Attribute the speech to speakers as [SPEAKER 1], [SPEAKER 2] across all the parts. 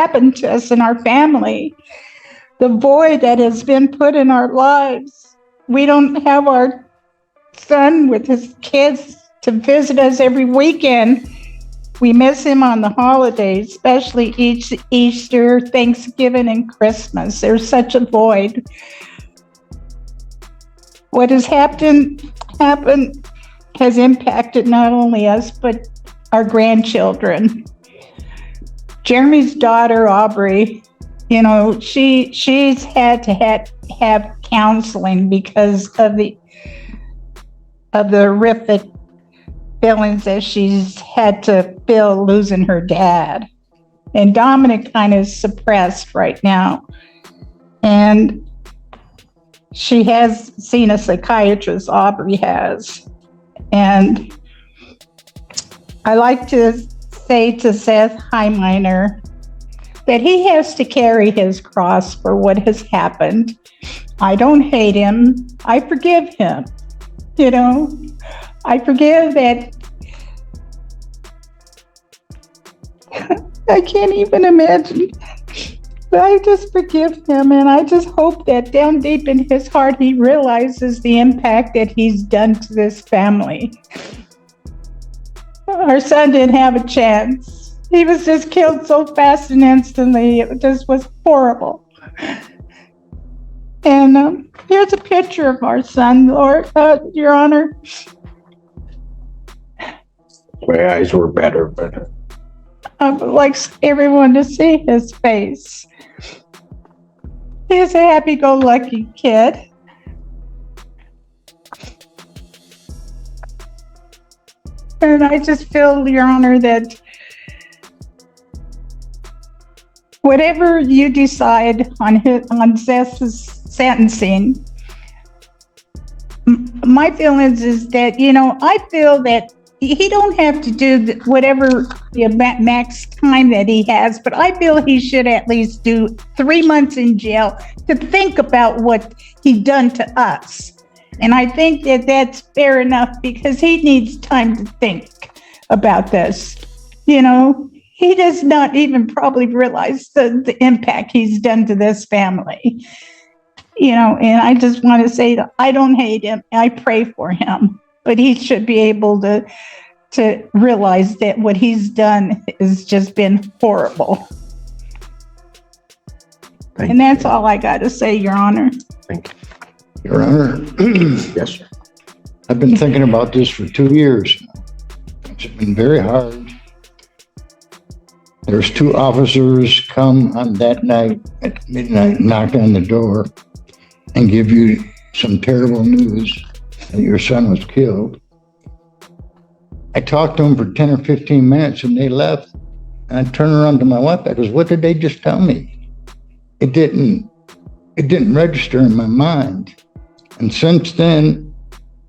[SPEAKER 1] happened to us in our family, the void that has been put in our lives. We don't have our son with his kids to visit us every weekend. We miss him on the holidays, especially Easter, Thanksgiving, and Christmas. There's such a void. What has happened has impacted not only us, but our grandchildren. Jeremy's daughter, Aubrey, she's had to have counseling because of the horrific feelings that she's had to feel losing her dad. And Dominic kind of suppressed right now. And she has seen a psychiatrist, Aubrey has. And I like to say to Seth Heiminer that he has to carry his cross for what has happened. I don't hate him. I forgive him. I forgive that. I can't even imagine. But I just forgive him, and I just hope that down deep in his heart he realizes the impact that he's done to this family. Our son didn't have a chance. He was just killed so fast and instantly. It just was horrible. And here's a picture of our son, Lord, Your Honor.
[SPEAKER 2] My eyes were better, but
[SPEAKER 1] I would like everyone to see his face. He's a happy-go-lucky kid. And I just feel, Your Honor, that whatever you decide on Seth's sentencing, my feelings is that, I feel that he don't have to do whatever the max time that he has, but I feel he should at least do 3 months in jail to think about what he done to us. And I think that that's fair enough because he needs time to think about this. He does not even probably realize the impact he's done to this family. And I just want to say that I don't hate him. I pray for him. But he should be able to realize that what he's done has just been horrible. And that's all I got to say, Your Honor.
[SPEAKER 2] Thank you.
[SPEAKER 3] Your Honor.
[SPEAKER 2] Yes, sir.
[SPEAKER 3] I've been thinking about this for 2 years. It's been very hard. There's 2 officers come on that night at midnight, knock on the door, and give you some terrible news that your son was killed. I talked to them for 10 or 15 minutes and they left. And I turned around to my wife. I goes, what did they just tell me? It didn't register in my mind. And since then,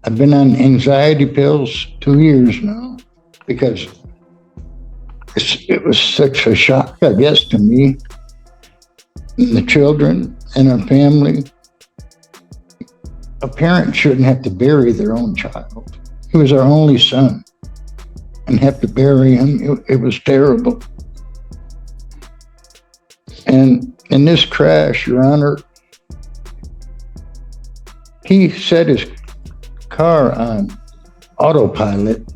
[SPEAKER 3] I've been on anxiety pills 2 years now because it was such a shock, I guess, to me and the children and our family. A parent shouldn't have to bury their own child. He was our only son and have to bury him. It was terrible. And in this crash, Your Honor, he set his car on autopilot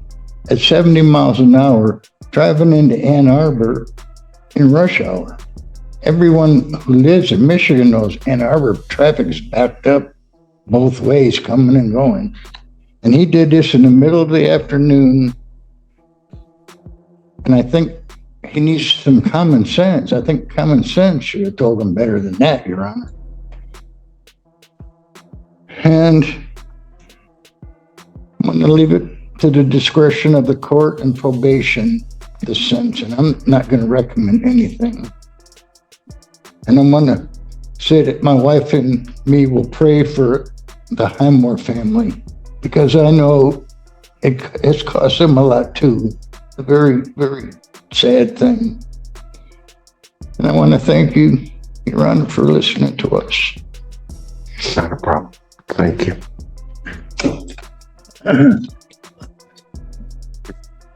[SPEAKER 3] at 70 miles an hour, driving into Ann Arbor in rush hour. Everyone who lives in Michigan knows Ann Arbor traffic is backed up both ways, coming and going. And he did this in the middle of the afternoon. And I think he needs some common sense. I think common sense should have told him better than that, Your Honor. And I'm going to leave it to the discretion of the court and probation, the sentence. And I'm not going to recommend anything. And I'm going to say that my wife and me will pray for the Highmore family because I know it's cost them a lot too. A very, very sad thing. And I want to thank you, Your Honor, for listening to us.
[SPEAKER 2] Not a problem. Thank you.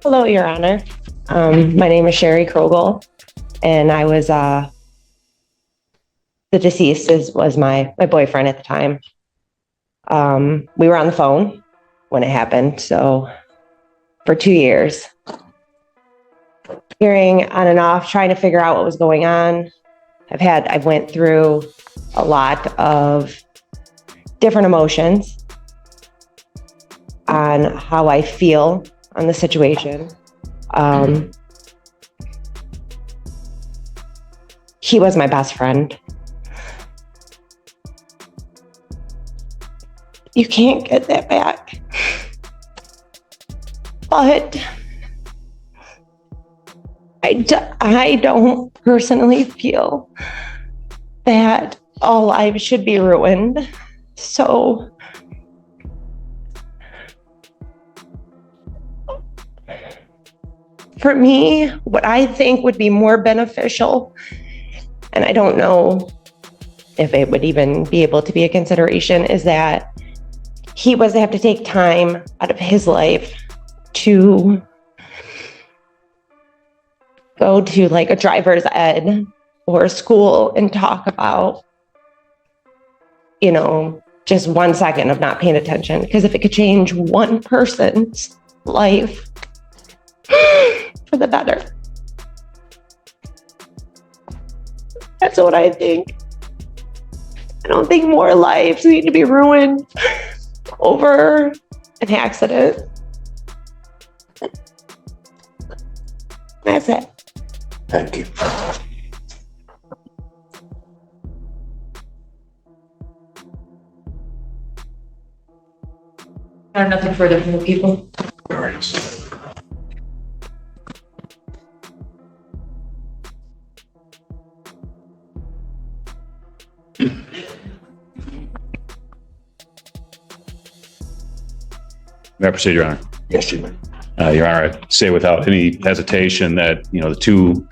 [SPEAKER 4] Hello, Your Honor. My name is Sherry Krogel, and I was, the deceased was my boyfriend at the time. We were on the phone when it happened. So for 2 years, hearing on and off, trying to figure out what was going on. I've went through a lot of different emotions on how I feel on the situation. He was my best friend. You can't get that back. But I don't personally feel that all lives should be ruined. So for me, what I think would be more beneficial, and I don't know if it would even be able to be a consideration, is that he was to have to take time out of his life to go to like a driver's ed or a school and talk about, you know, just 1 second of not paying attention. Because if it could change one person's life for the better, that's what I think. I don't think more lives need to be ruined over an accident. That's it.
[SPEAKER 2] Thank you.
[SPEAKER 5] Nothing further from the people.
[SPEAKER 2] All right.
[SPEAKER 6] May I proceed, Your Honor?
[SPEAKER 2] Yes, you may.
[SPEAKER 6] Your Honor, I say without any hesitation that, you know, the two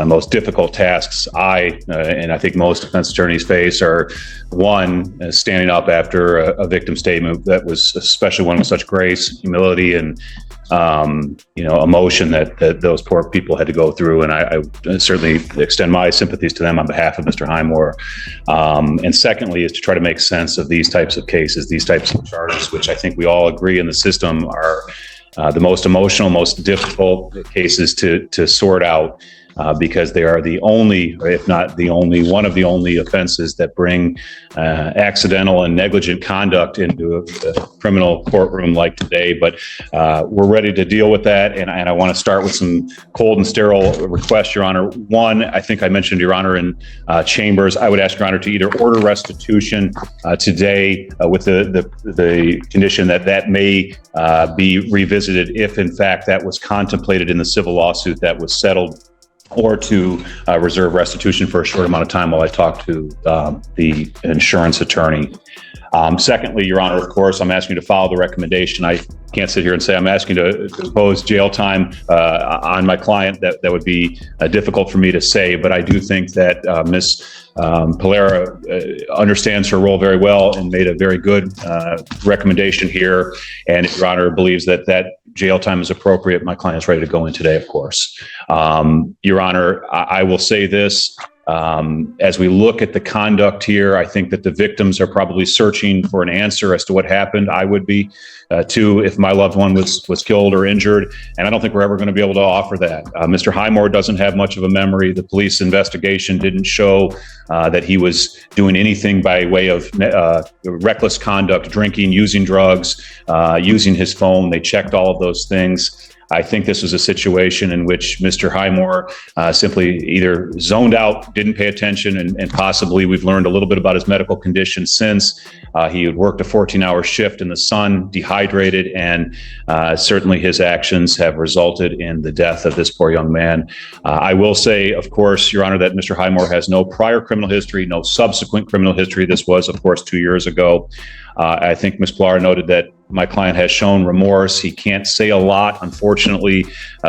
[SPEAKER 6] most difficult tasks and I think most defense attorneys face are, one, standing up after a victim statement that was, especially one with such grace, humility, and you know, emotion that those poor people had to go through. And I certainly extend my sympathies to them on behalf of Mr. Highmore. And secondly, is to try to make sense of these types of cases, these types of charges, which I think we all agree in the system are the most emotional, most difficult cases to sort out. Because they are the only, or if not the only, one of the only offenses that bring accidental and negligent conduct into a criminal courtroom like today. But we're ready to deal with that. And I want to start with some cold and sterile requests, Your Honor. One, I think I mentioned, Your Honor, in chambers, I would ask Your Honor to either order restitution today with the condition that may be revisited if, in fact, that was contemplated in the civil lawsuit that was settled, or to reserve restitution for a short amount of time while I talk to the insurance attorney. Secondly, Your Honor, of course, I'm asking you to follow the recommendation. I can't sit here and say I'm asking to impose jail time on my client. That would be difficult for me to say, but I do think that Ms. Polera understands her role very well and made a very good recommendation here. And if Your Honor believes that jail time is appropriate, my client is ready to go in today, of course. Your Honor, I will say this. As we look at the conduct here, I think that the victims are probably searching for an answer as to what happened. I would be too, if my loved one was killed or injured, and I don't think we're ever going to be able to offer that. Mr. Highmore doesn't have much of a memory. The police investigation didn't show that he was doing anything by way of reckless conduct, drinking, using drugs, using his phone. They checked all of those things. I think this was a situation in which Mr. Highmore simply either zoned out, didn't pay attention, and possibly we've learned a little bit about his medical condition since. He had worked a 14-hour shift in the sun, dehydrated, and certainly his actions have resulted in the death of this poor young man. I will say, of course, Your Honor, that Mr. Highmore has no prior criminal history, no subsequent criminal history. This was, of course, 2 years ago. I think Ms. Polera noted that my client has shown remorse. He can't say a lot, unfortunately,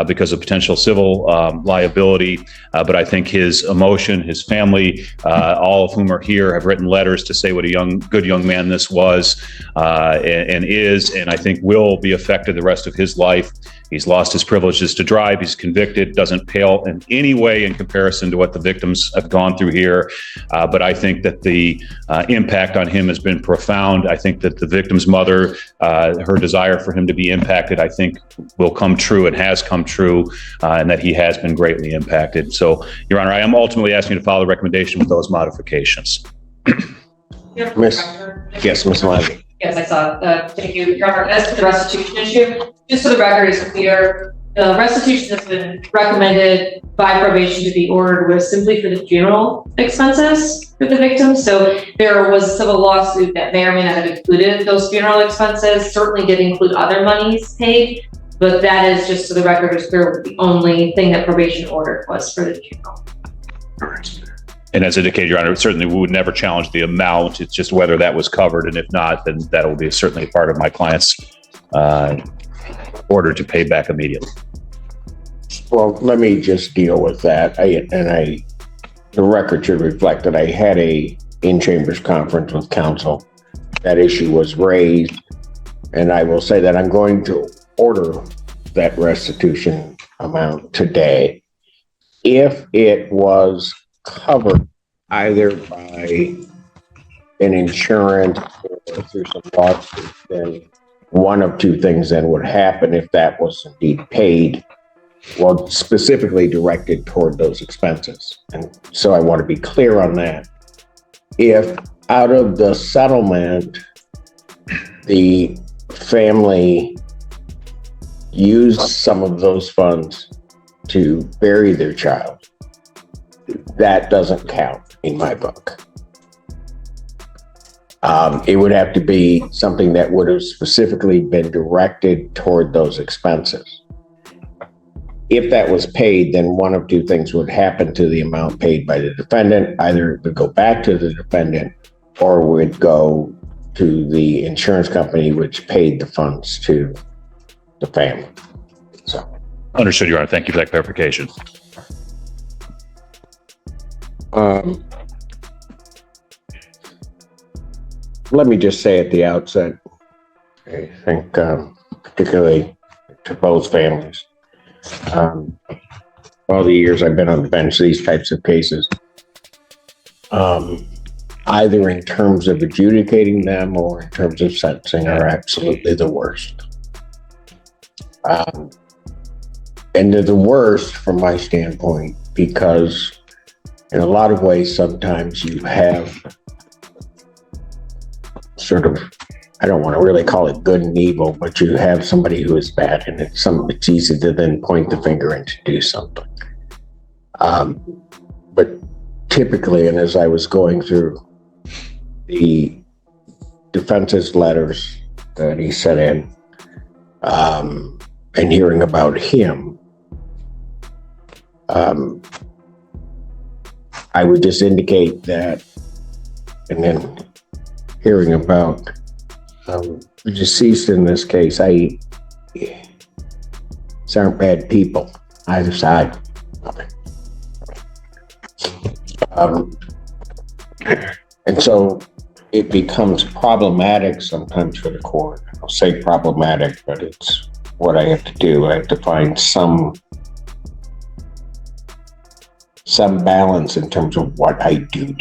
[SPEAKER 6] because of potential civil liability. But I think his emotion, his family, all of whom are here, have written letters to say what a good young man this was and is, and I think will be affected the rest of his life He's lost his privileges to drive. He's convicted, doesn't pale in any way in comparison to what the victims have gone through here. But I think that the impact on him has been profound. I think that the victim's mother, her desire for him to be impacted, I think will come true and has come true, and that he has been greatly impacted. So, Your Honor, I am ultimately asking you to follow the recommendation with those modifications.
[SPEAKER 2] Yes, Ms. Levy.
[SPEAKER 5] Yes, I saw it. Thank you, Your Honor. As to the restitution issue, just so the record is clear, the restitution that's been recommended by probation to be ordered was simply for the funeral expenses for the victims. So there was a civil lawsuit that may or may not have included those funeral expenses, certainly did include other monies paid, but that is, just so the record is clear, the only thing that probation ordered was for the funeral.
[SPEAKER 6] And as indicated, Your Honor, certainly we would never challenge the amount. It's just whether that was covered. And if not, then that will be certainly a part of my client's order to pay back immediately.
[SPEAKER 2] Well, let me just deal with that. The record should reflect that I had a in-chambers conference with counsel. That issue was raised, and I will say that I'm going to order that restitution amount today. If it was covered either by an insurance or through some lawsuit, then one of two things then would happen if that was indeed paid, well, specifically directed toward those expenses. And so I want to be clear on that. If out of the settlement, the family used some of those funds to bury their child, that doesn't count in my book. It would have to be something that would have specifically been directed toward those expenses. If that was paid, then one of two things would happen to the amount paid by the defendant. Either it would go back to the defendant or would go to the insurance company, which paid the funds to the family. So,
[SPEAKER 6] Understood, Your Honor. Thank you for that clarification.
[SPEAKER 2] Let me just say at the outset, I think particularly to both families, all the years I've been on the bench, these types of cases, either in terms of adjudicating them or in terms of sentencing, are absolutely the worst. And they're the worst from my standpoint because in a lot of ways, sometimes you have sort of, I don't want to really call it good and evil, but you have somebody who is bad, and it's easy to then point the finger and to do something. But typically, and as I was going through the defense's letters that he sent in, and hearing about him, I would just indicate that, and then hearing about the deceased in this case, these aren't bad people, either side. And so it becomes problematic sometimes for the court. I'll say problematic, but it's what I have to do. I have to find some balance in terms of what I do.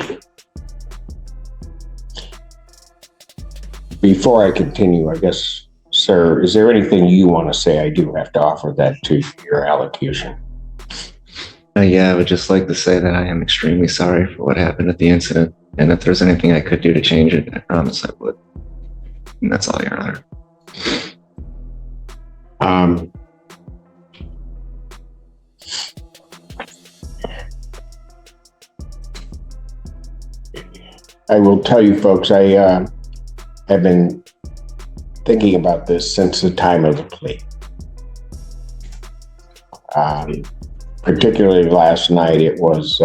[SPEAKER 2] Before I continue, I guess, sir, is there anything you want to say? I do have to offer that to your allocution.
[SPEAKER 7] Yeah, I would just like to say that I am extremely sorry for what happened at the incident. And if there's anything I could do to change it, I promise I would. And that's all, Your Honor.
[SPEAKER 2] I will tell you folks, I have been thinking about this since the time of the plea. Particularly last night, it was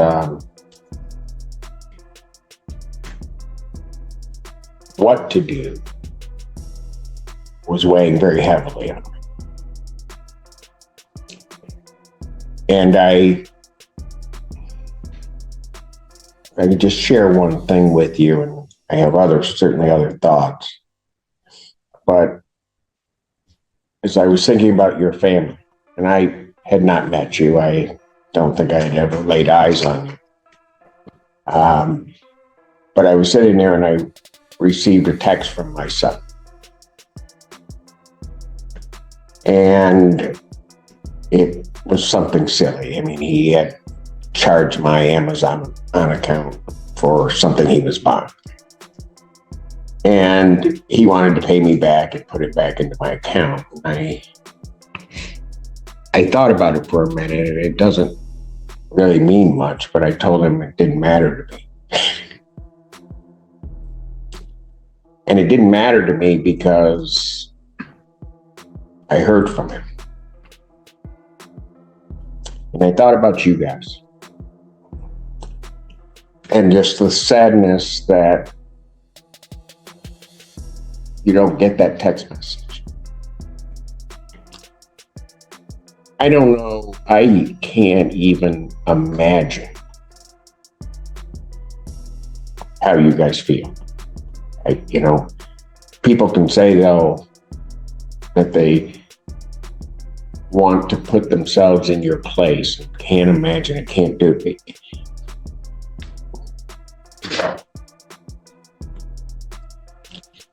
[SPEAKER 2] what to do was weighing very heavily on me. And I could just share one thing with you, and I have certainly other thoughts. But as I was thinking about your family, and I had not met you. I don't think I had ever laid eyes on you. But I was sitting there and I received a text from my son. And it was something silly. I mean, he had charged my Amazon account for something he was buying. And he wanted to pay me back and put it back into my account. I thought about it for a minute, and it doesn't really mean much, but I told him it didn't matter to me. And it didn't matter to me because I heard from him. And I thought about you guys. And just the sadness that you don't get that text message. I don't know. I can't even imagine how you guys feel. People can say, though, that they want to put themselves in your place. Can't imagine it, can't do it.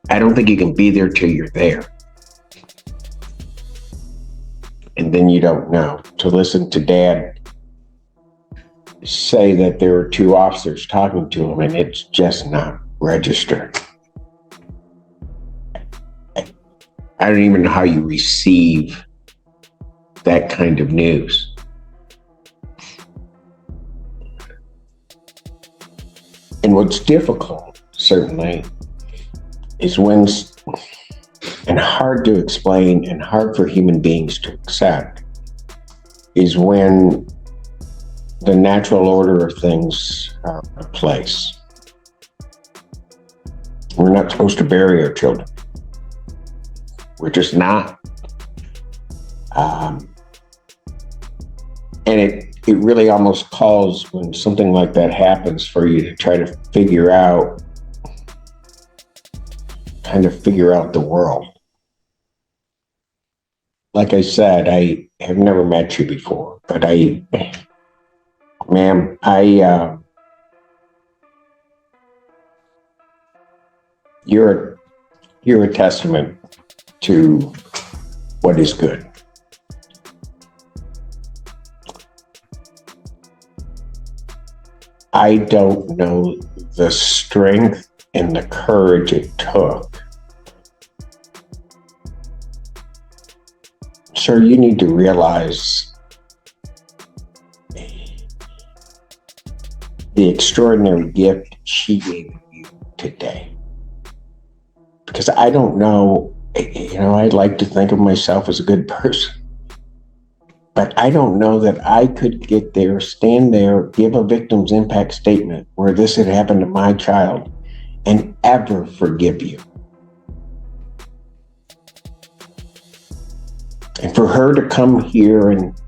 [SPEAKER 2] I don't think you can be there till you're there. And then you don't know. To listen to Dad say that there were two officers talking to him and it's just not registered. I don't even know how you receive that kind of news. And what's difficult, certainly, is when, and hard to explain and hard for human beings to accept, is when the natural order of things are in place. We're not supposed to bury our children. We're just not. And it really almost calls, when something like that happens, for you to try to figure out the world. Like I said, I have never met you before, but ma'am, you're a testament to what is good. I don't know the strength and the courage it took. Sir, you need to realize the extraordinary gift she gave you today. Because I don't know, I'd like to think of myself as a good person. But I don't know that I could get there, stand there, give a victim's impact statement where this had happened to my child and ever forgive you. And for her to come here and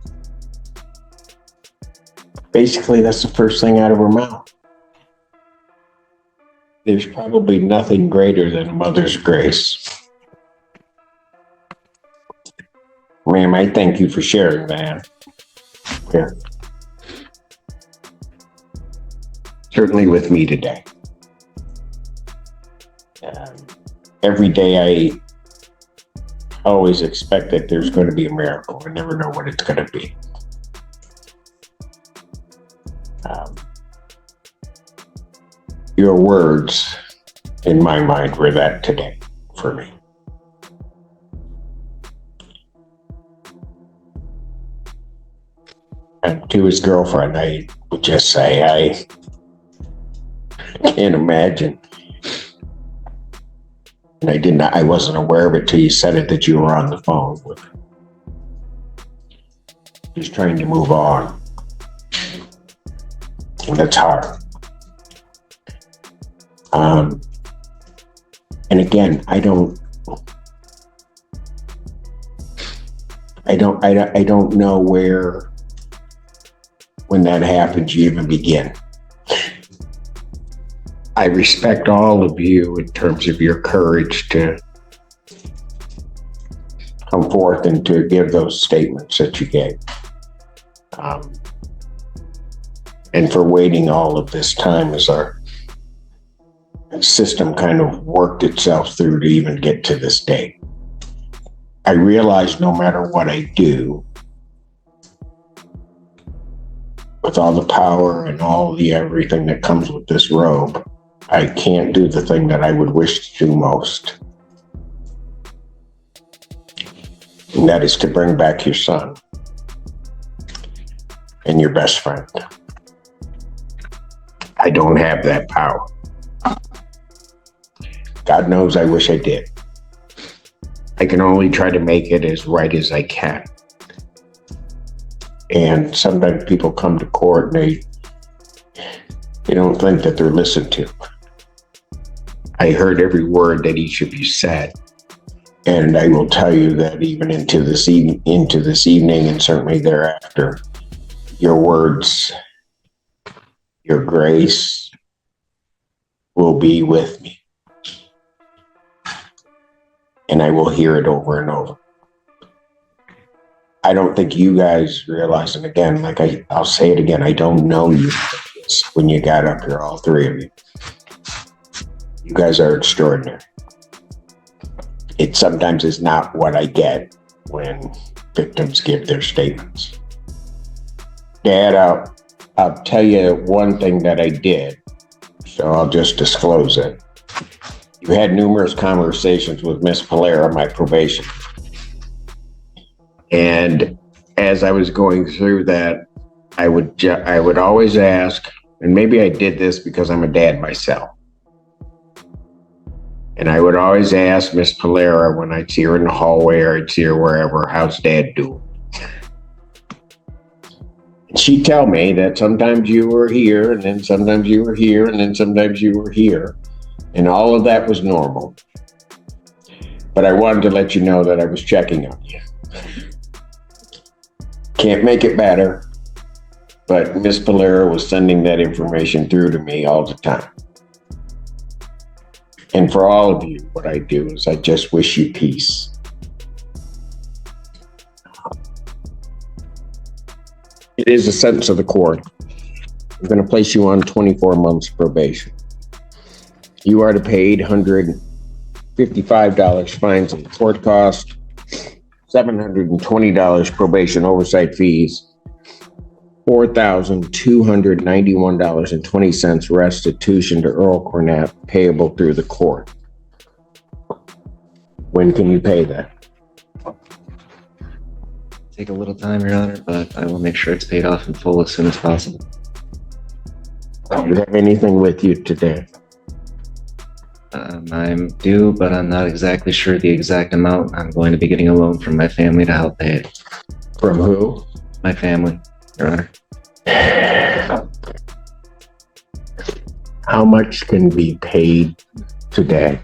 [SPEAKER 2] basically that's the first thing out of her mouth. There's probably nothing greater than a mother's grace. Ma'am, I thank you for sharing that. Yeah. Certainly with me today. Every day I always expect that there's going to be a miracle. I never know what it's going to be. Your words, in my mind, were that today for me. And to his girlfriend, I would just say, I can't imagine. And I wasn't aware of it till you said it, that you were on the phone with her. Just trying to move on. And that's hard. And again, I don't know where, when that happens, you even begin. I respect all of you in terms of your courage to come forth and to give those statements that you gave. And for waiting all of this time as our system kind of worked itself through to even get to this day. I realize no matter what I do, with all the power and all the everything that comes with this robe, I can't do the thing that I would wish to do most. And that is to bring back your son and your best friend. I don't have that power. God knows I wish I did. I can only try to make it as right as I can. And sometimes people come to court and they don't think that they're listened to. I heard every word that each of you said. And I will tell you that even into this evening and certainly thereafter, your words, your grace will be with me. And I will hear it over and over. I don't think you guys realize, and again, like I'll say it again, I don't know you when you got up here, all three of you. You guys are extraordinary. It sometimes is not what I get when victims give their statements. Dad, I'll tell you one thing that I did, so I'll just disclose it. You had numerous conversations with Miss Polera, my probation. And as I was going through that, I would always ask, and maybe I did this because I'm a dad myself. And I would always ask Miss Polera when I'd see her in the hallway or I'd see her wherever, how's Dad doing? And she'd tell me that sometimes you were here, and then sometimes you were here, and then sometimes you were here. And all of that was normal. But I wanted to let you know that I was checking on you. Can't make it better, but Miss Polera was sending that information through to me all the time. And for all of you, what I do is I just wish you peace. It is a sentence of the court. I'm going to place you on 24 months probation. You are to pay $855 fines and court costs, $720 probation oversight fees, $4,291.20 restitution to Earl Cornett payable through the court. When can you pay that?
[SPEAKER 7] Take a little time, Your Honor, but I will make sure it's paid off in full as soon as possible.
[SPEAKER 2] Do you have anything with you today?
[SPEAKER 7] I'm due, but I'm not exactly sure the exact amount. I'm going to be getting a loan from my family to help pay it.
[SPEAKER 2] From who?
[SPEAKER 7] My family, Your Honor.
[SPEAKER 2] How much can be paid today?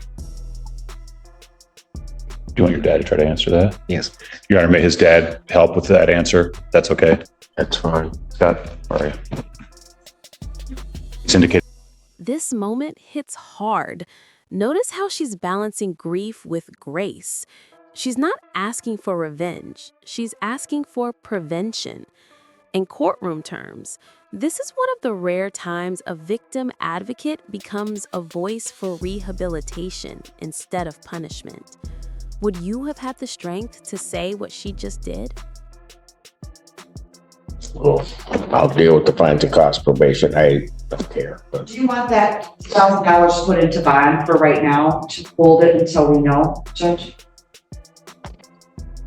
[SPEAKER 6] Do you want your dad to try to answer that?
[SPEAKER 7] Yes.
[SPEAKER 6] Your Honor, may his dad help with that answer? That's okay.
[SPEAKER 2] That's fine.
[SPEAKER 6] All right. It's indicated.
[SPEAKER 8] This moment hits hard. Notice how she's balancing grief with grace. She's not asking for revenge. She's asking for prevention. In courtroom terms, this is one of the rare times a victim advocate becomes a voice for rehabilitation instead of punishment. Would you have had the strength to say what she just did?
[SPEAKER 2] Well, I'll deal with the fines and costs probation. I don't care. But
[SPEAKER 9] Do you want that $1,000 put into bond for right now to hold it until we know, Judge?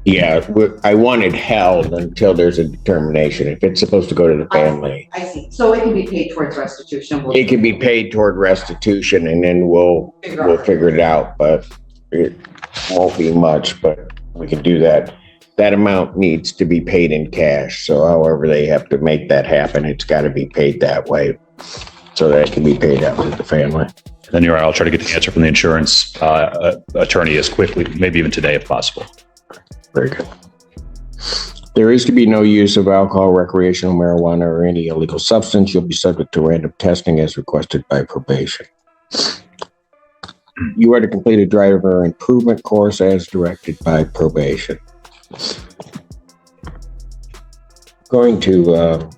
[SPEAKER 2] yeah, I want it held until there's a determination. If it's supposed to go to the family,
[SPEAKER 9] I see. So it can be paid towards restitution.
[SPEAKER 2] it can be paid toward restitution, and then we'll figure it out. But it won't be much. But we can do that. That amount needs to be paid in cash. So however they have to make that happen, it's got to be paid that way so that it can be paid out to the family.
[SPEAKER 6] Then Your Honor, I'll try to get the answer from the insurance attorney as quickly, maybe even today if possible.
[SPEAKER 2] Very good. There is to be no use of alcohol, recreational marijuana, or any illegal substance. You'll be subject to random testing as requested by probation. You are to complete a driver improvement course as directed by probation. Going to,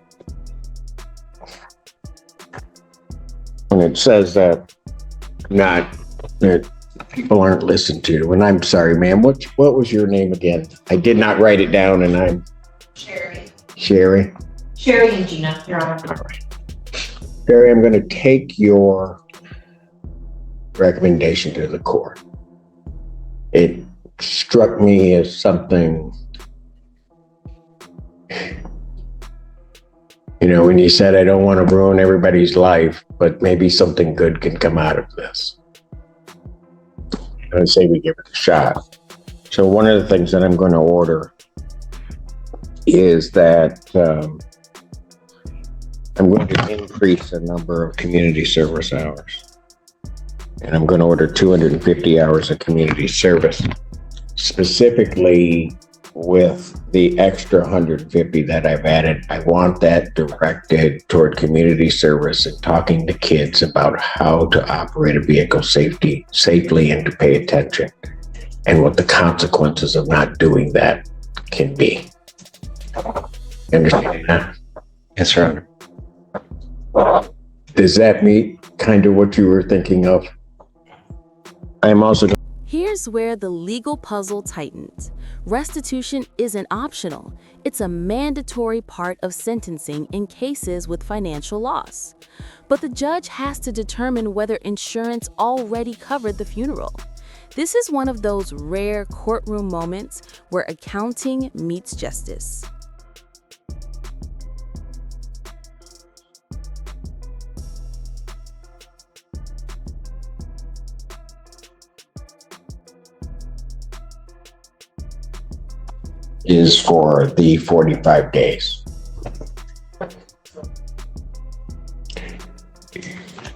[SPEAKER 2] when it says that that people aren't listened to, and I'm sorry, ma'am, what was your name again? I did not write it down, and I'm
[SPEAKER 5] Sherry.
[SPEAKER 2] Sherry.
[SPEAKER 5] Sherry and Gina, Your Honor.
[SPEAKER 2] All right. Sherry, I'm going to take your recommendation to the court. It struck me as something, when you said, I don't want to ruin everybody's life, but maybe something good can come out of this. I'd say we give it a shot. So one of the things that I'm going to order is that I'm going to increase the number of community service hours. And I'm going to order 250 hours of community service, specifically with the extra 150 that I've added. I want that directed toward community service and talking to kids about how to operate a vehicle safely and to pay attention and what the consequences of not doing that can be. You understand that?
[SPEAKER 7] Yes, Your Honor.
[SPEAKER 2] Does that meet kind of what you were thinking of? I'm also.
[SPEAKER 8] Here's where the legal puzzle tightens. Restitution isn't optional. It's a mandatory part of sentencing in cases with financial loss. But the judge has to determine whether insurance already covered the funeral. This is one of those rare courtroom moments where accounting meets justice.
[SPEAKER 2] Is for the 45 days.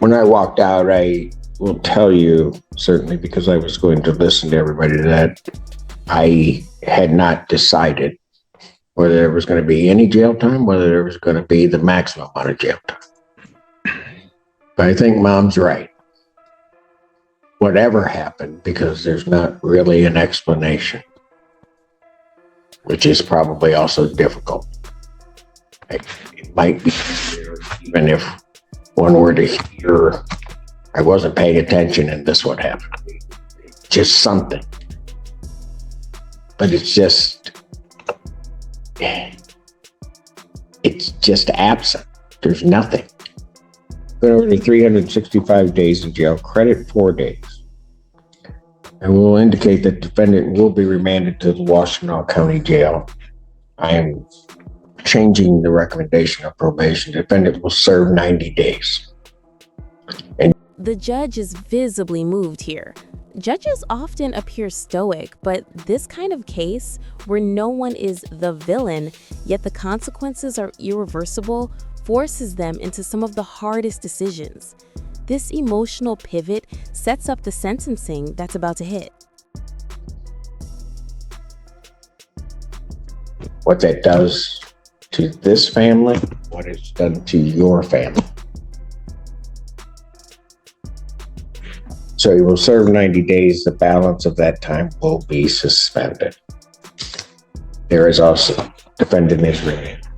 [SPEAKER 2] When I walked out, I will tell you, certainly because I was going to listen to everybody, that I had not decided whether there was going to be any jail time, whether there was going to be the maximum amount of jail time. But I think Mom's right. Whatever happened, because there's not really an explanation, which is probably also difficult. It might be easier even if one were to hear, I wasn't paying attention and this would happen. Just something. But it's just absent. There's nothing. Going over to 365 days in jail, credit 4 days. And will indicate that defendant will be remanded to the Washtenaw County Jail. I am changing the recommendation of probation. Defendant will serve 90 days.
[SPEAKER 8] The judge is visibly moved here. Judges often appear stoic, but this kind of case, where no one is the villain, yet the consequences are irreversible, forces them into some of the hardest decisions. This emotional pivot sets up the sentencing that's about to hit.
[SPEAKER 2] What that does to this family, what it's done to your family. So he will serve 90 days. The balance of that time will be suspended. There is also defendant is remanded.